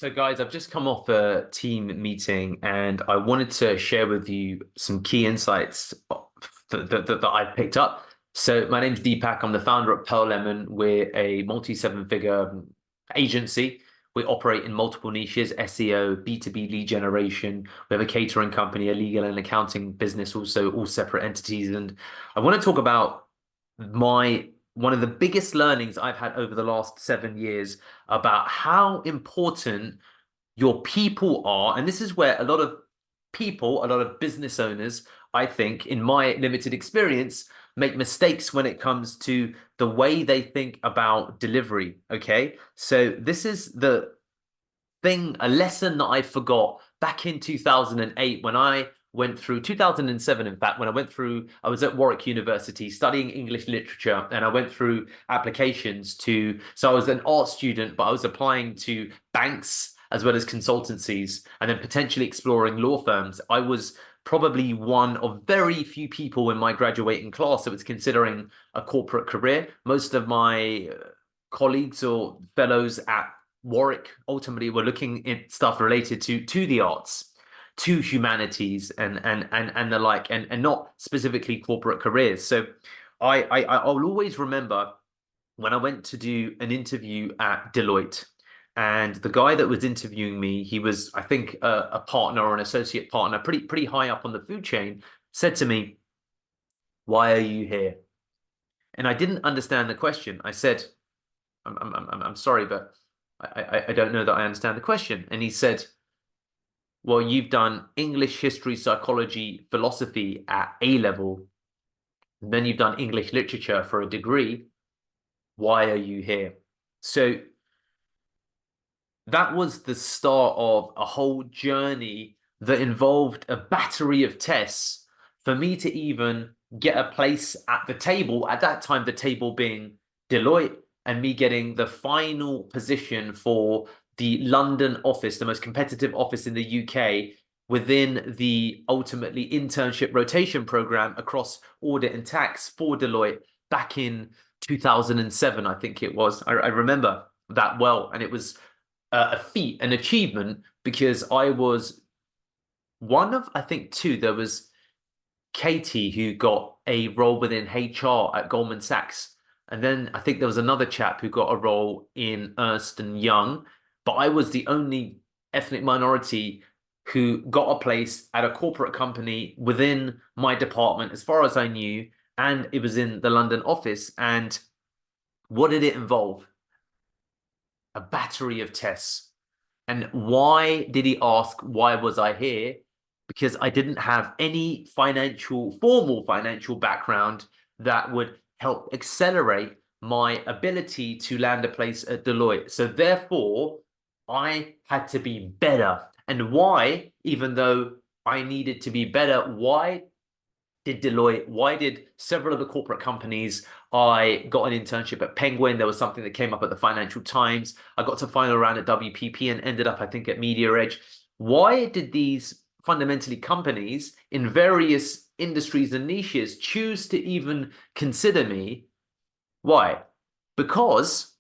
So, guys, I've just come off a team meeting and I wanted to share with you some key insights that I've picked up. So, my name's Deepak. I'm the founder of Pearl Lemon. We're a multi-seven-figure agency. We operate in multiple niches: SEO, B2B lead generation. We have a catering company, a legal and accounting business, also all separate entities. And I want to talk about my one of the biggest learnings I've had over the last 7 years about how important your people are. And this is where a lot of people, a lot of business owners, I think, in my limited experience, make mistakes when it comes to the way they think about delivery. Okay. So this is a lesson that I forgot back in 2008 when I went through 2007, in fact, when I was at Warwick University studying English literature, and I went through applications so I was an art student, but I was applying to banks as well as consultancies, and then potentially exploring law firms. I was probably one of very few people in my graduating class that was considering a corporate career. Most of my colleagues or fellows at Warwick ultimately were looking at stuff related to the arts, to humanities, and the like, and not specifically corporate careers. So I'll always remember when I went to do an interview at Deloitte, and the guy that was interviewing me, he was, I think, a partner or an associate partner, pretty high up on the food chain, said to me, "Why are you here?" And I didn't understand the question. I said, I'm sorry, but I don't know that I understand the question." And he said, "Well, you've done English, history, psychology, philosophy at A level, and then you've done English literature for a degree. Why are you here?" So that was the start of a whole journey that involved a battery of tests for me to even get a place at the table. At that time, the table being Deloitte, and me getting the final position for the London office, the most competitive office in the UK, within the ultimately internship rotation program across audit and tax for Deloitte back in 2007, I think it was. I remember that well. And it was a feat, an achievement, because I was one of, I think, two. There was Katie, who got a role within HR at Goldman Sachs. And then I think there was another chap who got a role in Ernst and Young. But I was the only ethnic minority who got a place at a corporate company within my department, as far as I knew. And it was in the London office. And what did it involve? A battery of tests. And why did he ask, why was I here? Because I didn't have any formal financial background that would help accelerate my ability to land a place at Deloitte. So therefore, I had to be better. And why, even though I needed to be better, why did Deloitte, why did several of the corporate companies? I got an internship at Penguin. There was something that came up at the Financial Times. I got to final round at WPP and ended up, I think, at Media Edge. Why did these fundamentally companies in various industries and niches choose to even consider me? Why? Because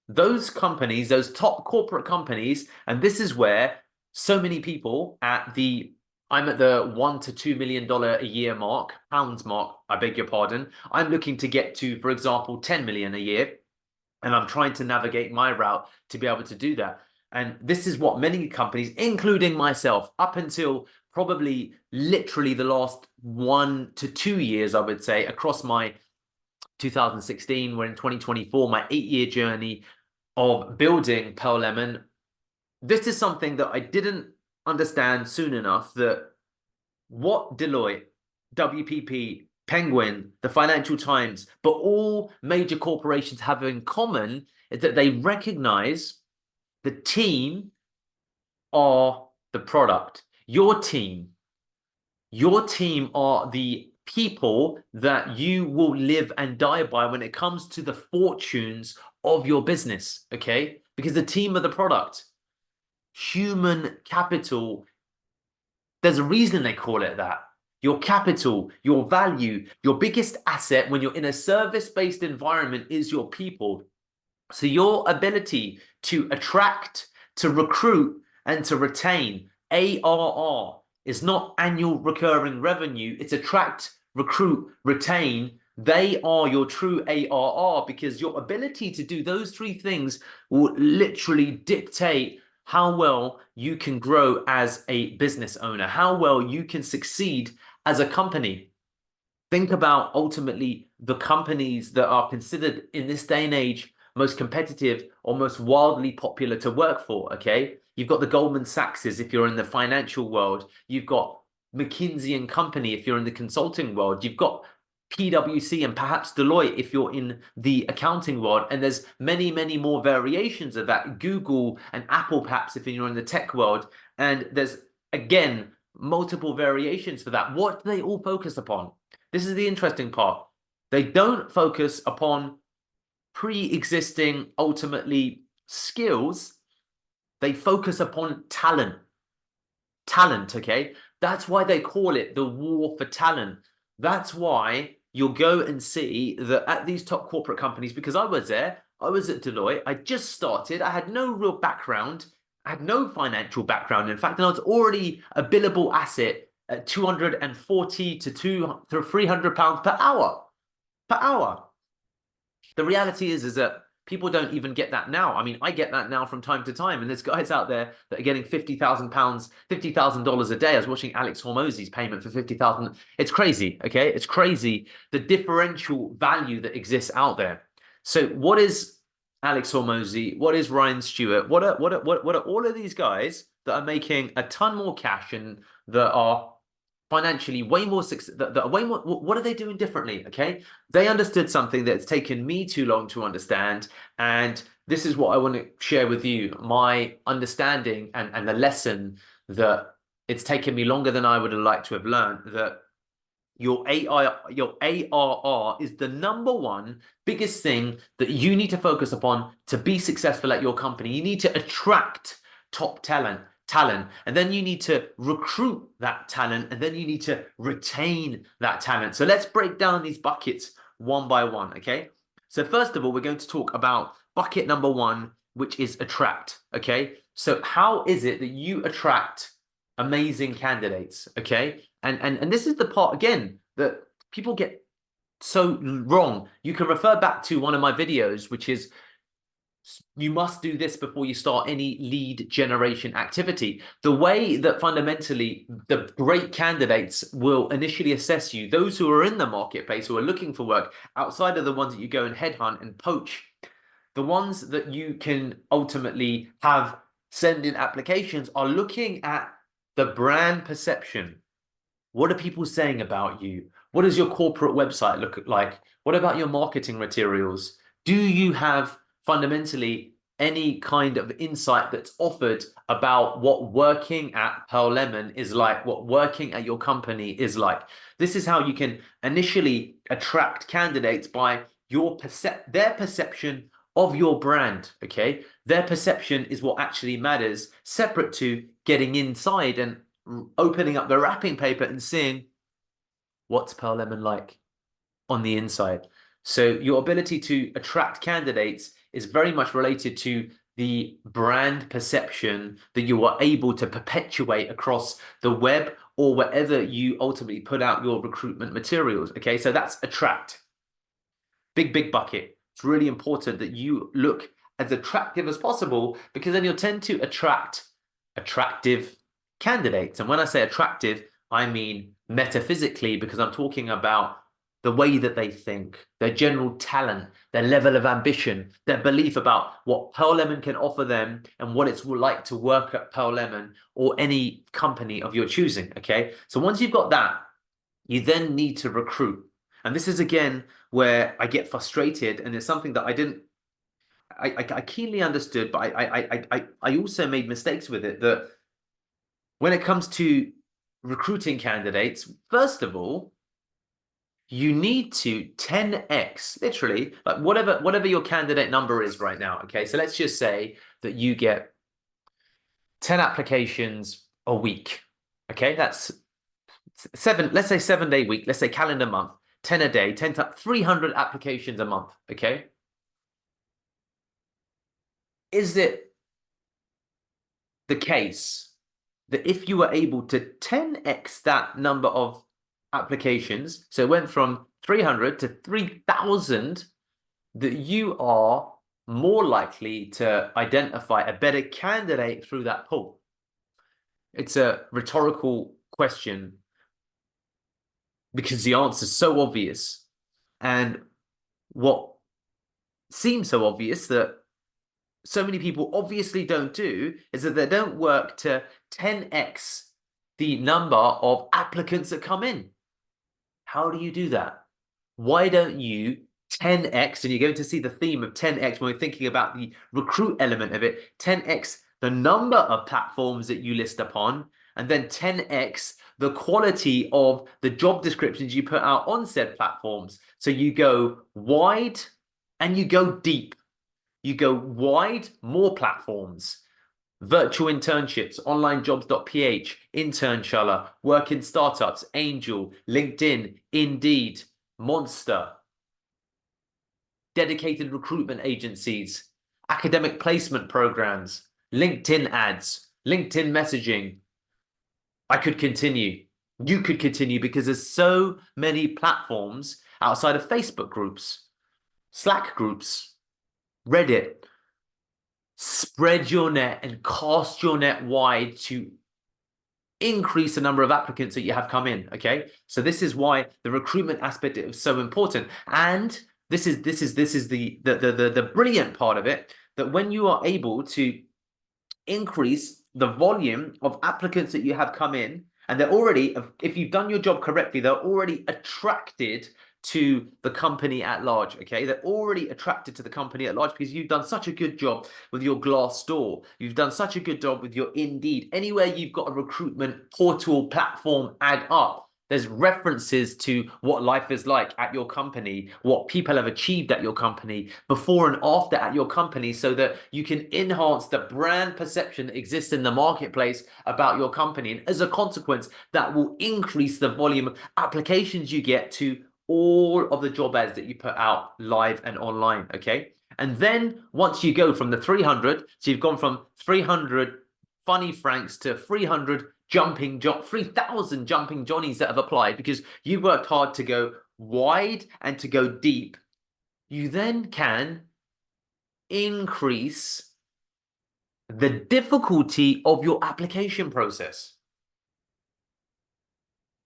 those companies, those top corporate companies, and this is where so many people I'm at the $1 to $2 million a year pounds mark, I beg your pardon. I'm looking to get to, for example, 10 million a year, and I'm trying to navigate my route to be able to do that. And this is what many companies, including myself, up until probably literally the last 1 to 2 years, I would say, across my 2016, we're in 2024, my 8 year journey of building Pearl Lemon. This is something that I didn't understand soon enough, that what Deloitte, WPP, Penguin, the Financial Times, but all major corporations have in common is that they recognize the team are the product. Your team are the people that you will live and die by when it comes to the fortunes of your business, okay? Because the team are the product. Human capital, there's a reason they call it that. Your capital, your value, your biggest asset when you're in a service-based environment is your people. So your ability to attract, to recruit and to retain. ARR is not annual recurring revenue. It's attract, recruit, retain. They are your true ARR, because your ability to do those three things will literally dictate how well you can grow as a business owner, how well you can succeed as a company. Think about ultimately the companies that are considered in this day and age most competitive or most wildly popular to work for, okay? You've got the Goldman Sachs's if you're in the financial world. You've got McKinsey and Company if you're in the consulting world. You've got PwC and perhaps Deloitte if you're in the accounting world. And there's many, many more variations of that. Google and Apple perhaps if you're in the tech world. And there's, again, multiple variations for that. What do they all focus upon? This is the interesting part. They don't focus upon pre-existing, ultimately, skills. They focus upon talent. Talent, okay? That's why they call it the war for talent. That's why you'll go and see that at these top corporate companies, because I was there, I was at Deloitte, I just started, I had no real background, I had no financial background, in fact, and I was already a billable asset at 240 to 300 pounds per hour. Per hour. The reality is that people don't even get that now. I mean, I get that now from time to time, and there's guys out there that are getting £50,000, $50,000 a day. I was watching Alex Hormozy's payment for 50,000. It's crazy, okay? It's crazy the differential value that exists out there. So, what is Alex Hormozy? What is Ryan Stewart? What are all of these guys that are making a ton more cash and that are financially way more success, that are way more, what are they doing differently? Okay, they understood something that's taken me too long to understand, and this is what I want to share with you, my understanding and the lesson that it's taken me longer than I would have liked to have learned, that your ARR is the number one biggest thing that you need to focus upon to be successful at your company. You need to attract top talent, and then you need to recruit that talent, and then you need to retain that talent. So let's break down these buckets one by one, okay? So first of all, we're going to talk about bucket number one, which is attract, okay? So how is it that you attract amazing candidates, okay? And this is the part, again, that people get so wrong. You can refer back to one of my videos, which is you must do this before you start any lead generation activity. The way that fundamentally the great candidates will initially assess you, those who are in the marketplace, who are looking for work, outside of the ones that you go and headhunt and poach, the ones that you can ultimately have send in applications are looking at the brand perception. What are people saying about you? What does your corporate website look like? What about your marketing materials? Do you have fundamentally any kind of insight that's offered about what working at Pearl Lemon is like, what working at your company is like? This is how you can initially attract candidates by their perception of your brand, okay? Their perception is what actually matters, separate to getting inside and opening up the wrapping paper and seeing what's Pearl Lemon like on the inside. So your ability to attract candidates is very much related to the brand perception that you are able to perpetuate across the web or wherever you ultimately put out your recruitment materials. Okay, so that's attract. Big bucket. It's really important that you look as attractive as possible, because then you'll tend to attract attractive candidates. And when I say attractive, I mean metaphysically, because I'm talking about the way that they think, their general talent, their level of ambition, their belief about what Pearl Lemon can offer them and what it's like to work at Pearl Lemon or any company of your choosing, okay? So once you've got that, you then need to recruit. And this is, again, where I get frustrated, and it's something that I keenly understood, but I also made mistakes with it, that when it comes to recruiting candidates, first of all, you need to 10x, literally, like whatever your candidate number is right now, okay? So let's just say that you get 10 applications a week, okay? That's let's say 7-day week, let's say calendar month, 10 a day, 10 to 300 applications a month, okay? Is it the case that if you were able to 10x that number of applications, so it went from 300 to 3,000, that you are more likely to identify a better candidate through that pool. It's a rhetorical question because the answer is so obvious. And what seems so obvious that so many people obviously don't do is that they don't work to 10x the number of applicants that come in. How do you do that? Why don't you 10x, and you're going to see the theme of 10x when we're thinking about the recruit element of it, 10x the number of platforms that you list upon, and then 10x the quality of the job descriptions you put out on said platforms. So you go wide and you go deep. You go wide, more platforms, virtual internships, onlinejobs.ph, Internshella, work in startups, Angel, LinkedIn, Indeed, Monster, dedicated recruitment agencies, academic placement programs, LinkedIn ads, LinkedIn messaging. I could continue. You could continue because there's so many platforms outside of Facebook groups, Slack groups, Reddit. Spread your net and cast your net wide to increase the number of applicants that you have come in. Okay, so this is why the recruitment aspect is so important, and this is the brilliant part of it, that when you are able to increase the volume of applicants that you have come in, and they're already, if you've done your job correctly, they're already attracted to the company at large. Okay, they're already attracted to the company at large because you've done such a good job with your Glassdoor, you've done such a good job with your Indeed. Anywhere you've got a recruitment portal platform ad up, there's references to what life is like at your company, what people have achieved at your company, before and after at your company, so that you can enhance the brand perception that exists in the marketplace about your company. And as a consequence, that will increase the volume of applications you get to all of the job ads that you put out live and online, okay? And then once you go from the 300, so you've gone from 300 funny Franks to 300 3,000 jumping Johnnies that have applied because you worked hard to go wide and to go deep, you then can increase the difficulty of your application process.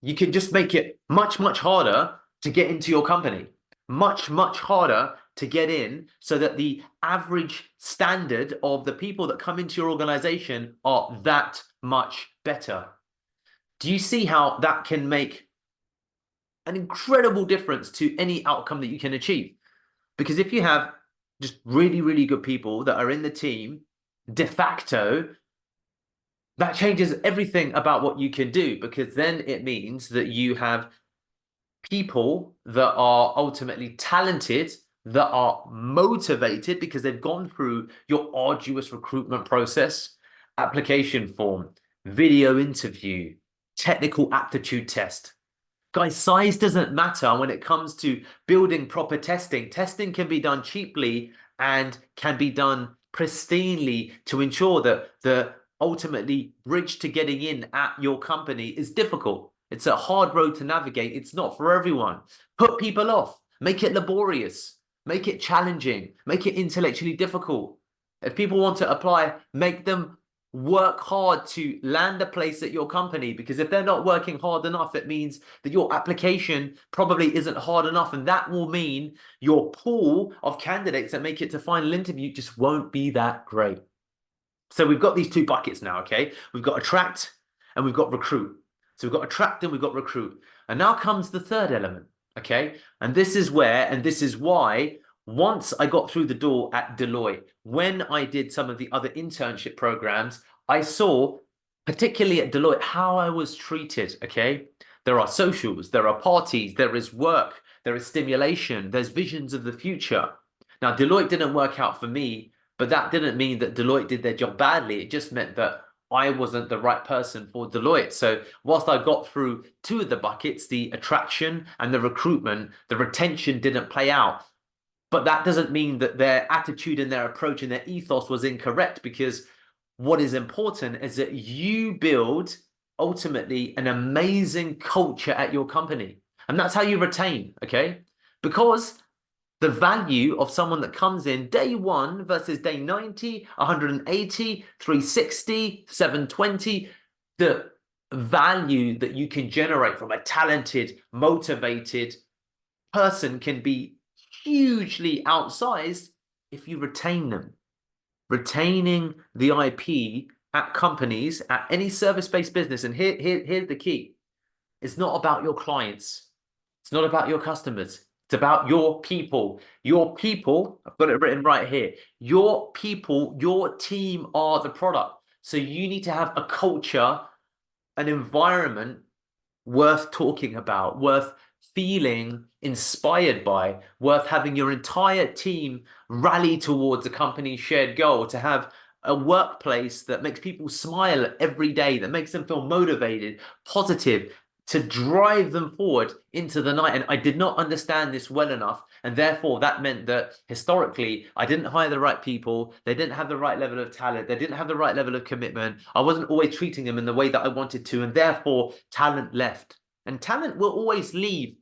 You can just make it much, much harder to get into your company, much, much harder to get in, so that the average standard of the people that come into your organization are that much better. Do you see how that can make an incredible difference to any outcome that you can achieve? Because if you have just really, really good people that are in the team, de facto, that changes everything about what you can do, because then it means that you have people that are ultimately talented, that are motivated because they've gone through your arduous recruitment process, application form, video interview, technical aptitude test. Guys, size doesn't matter when it comes to building proper testing. Testing can be done cheaply and can be done pristinely to ensure that the ultimately bridge to getting in at your company is difficult. It's a hard road to navigate. It's not for everyone. Put people off. Make it laborious. Make it challenging. Make it intellectually difficult. If people want to apply, make them work hard to land a place at your company, because if they're not working hard enough, it means that your application probably isn't hard enough, and that will mean your pool of candidates that make it to final interview just won't be that great. So we've got these two buckets now, okay? We've got attract and we've got recruit. So we've got attract and we've got recruit. And now comes the third element, okay? And this is where, and this is why, once I got through the door at Deloitte, when I did some of the other internship programs, I saw, particularly at Deloitte, how I was treated, okay? There are socials, there are parties, there is work, there is stimulation, there's visions of the future. Now, Deloitte didn't work out for me, but that didn't mean that Deloitte did their job badly. It just meant that I wasn't the right person for Deloitte. So whilst I got through two of the buckets, the attraction and the recruitment, the retention didn't play out. But that doesn't mean that their attitude and their approach and their ethos was incorrect, because what is important is that you build ultimately an amazing culture at your company. And that's how you retain, okay? Because the value of someone that comes in day one versus day 90, 180, 360, 720, the value that you can generate from a talented, motivated person can be hugely outsized if you retain them. Retaining the IP at companies, at any service-based business, and here's the key. It's not about your clients. It's not about your customers. It's about your people. Your people, I've got it written right here. Your people, your team are the product. So you need to have a culture, an environment worth talking about, worth feeling inspired by, worth having your entire team rally towards a company's shared goal, to have a workplace that makes people smile every day, that makes them feel motivated, positive, to drive them forward into the night. And I did not understand this well enough. And therefore, that meant that historically, I didn't hire the right people. They didn't have the right level of talent. They didn't have the right level of commitment. I wasn't always treating them in the way that I wanted to. And therefore, talent left. And talent will always leave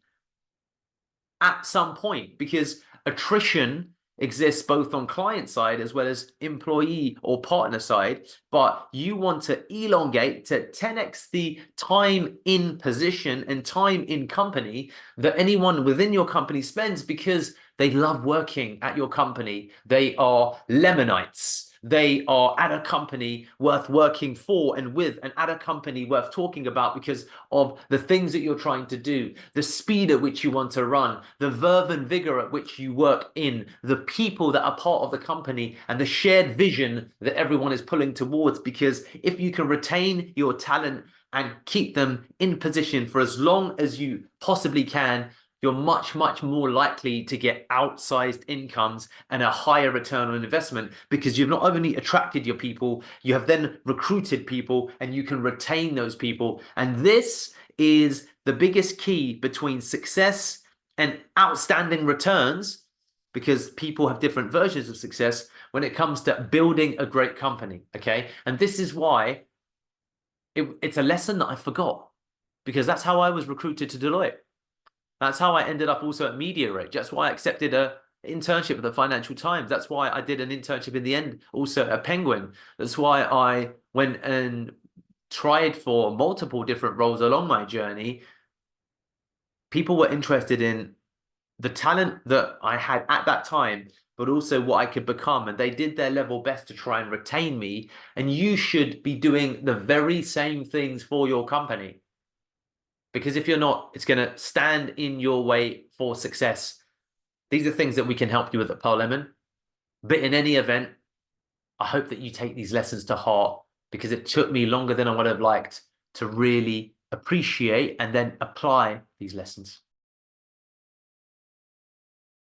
at some point, because attrition exists both on client side as well as employee or partner side. But you want to elongate to 10x the time in position and time in company that anyone within your company spends, because they love working at your company. They are Lemonites. They are at a company worth working for and with, and at a company worth talking about because of the things that you're trying to do, the speed at which you want to run, the verve and vigor at which you work in, the people that are part of the company, and the shared vision that everyone is pulling towards. Because if you can retain your talent and keep them in position for as long as you possibly can, you're much, much more likely to get outsized incomes and a higher return on investment, because you've not only attracted your people, you have then recruited people, and you can retain those people. And this is the biggest key between success and outstanding returns, because people have different versions of success when it comes to building a great company, okay? And this is why it's a lesson that I forgot, because that's how I was recruited to Deloitte. That's how I ended up also at MediaRate. That's why I accepted a internship at the Financial Times. That's why I did an internship in the end also at Penguin. That's why I went and tried for multiple different roles along my journey. People were interested in the talent that I had at that time, but also what I could become. And they did their level best to try and retain me. And you should be doing the very same things for your company. Because if you're not, it's going to stand in your way for success. These are things that we can help you with at Pearl Lemon. But in any event, I hope that you take these lessons to heart, because it took me longer than I would have liked to really appreciate and then apply these lessons.